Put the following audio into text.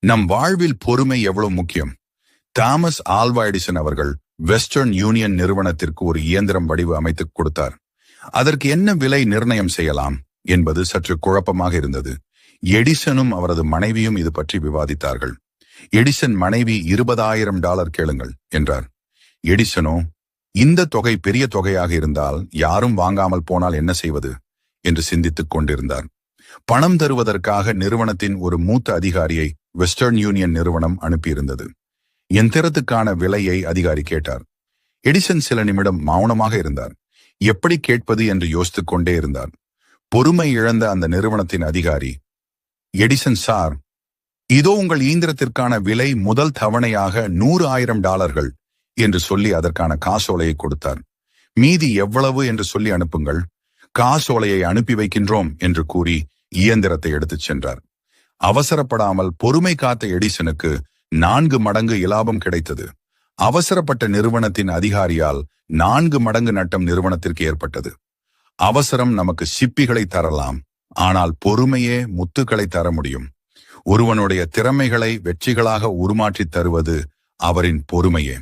நம் வாழ்வில் பொறுமை எவ்வளவு முக்கியம். தாமஸ் ஆல்வா எடிசன் அவர்கள் வெஸ்டர்ன் யூனியன் நிறுவனத்திற்கு ஒரு இயந்திரம் வடிவமைத்துக் கொடுத்தார். அதற்கு என்ன விலை நிர்ணயம் செய்யலாம் என்பது சற்று குழப்பமாக இருந்தது. எடிசனும் அவரது மனைவியும் இது பற்றி விவாதித்தார்கள். எடிசன் மனைவி $20,000 கேளுங்கள் என்றார். எடிசனோ, இந்த தொகை பெரிய தொகையாக இருந்தால் யாரும் வாங்காமல் போனால் என்ன செய்வது என்று சிந்தித்துக் கொண்டிருந்தார். பணம் தருவதற்காக நிறுவனத்தின் ஒரு மூத்த அதிகாரியை வெஸ்டர்ன் யூனியன் நிறுவனம் அனுப்பியிருந்தது. எந்திரத்துக்கான விலையை அதிகாரி கேட்டார். எடிசன் சில நிமிடம் மௌனமாக இருந்தார். எப்படி கேட்பது என்று யோசித்துக் கொண்டே இருந்தார். பொறுமை இழந்த அந்த நிறுவனத்தின் அதிகாரி, எடிசன் சார், இதோ உங்கள் இயந்திரத்திற்கான விலை முதல் தவணையாக $100,000 என்று சொல்லி அதற்கான காசோலையை கொடுத்தார். மீதி எவ்வளவு என்று சொல்லி அனுப்புங்கள், காசோலையை அனுப்பி வைக்கின்றோம் என்று கூறி இயந்திரத்தை எடுத்துச் சென்றார். அவசரப்படாமல் பொறுமை காத்த எடிசனுக்கு 4 மடங்கு இலாபம் கிடைத்தது. அவசரப்பட்ட நிறுவனத்தின் அதிகாரியால் 4 மடங்கு நட்டம் நிறுவனத்திற்கு ஏற்பட்டது. அவசரம் நமக்கு சிப்பிகளை தரலாம், ஆனால் பொறுமையே முத்துக்களை தர முடியும். ஒருவனுடைய திறமைகளை வெற்றிகளாக உருமாற்றித் தருவது அவரின் பொறுமையே.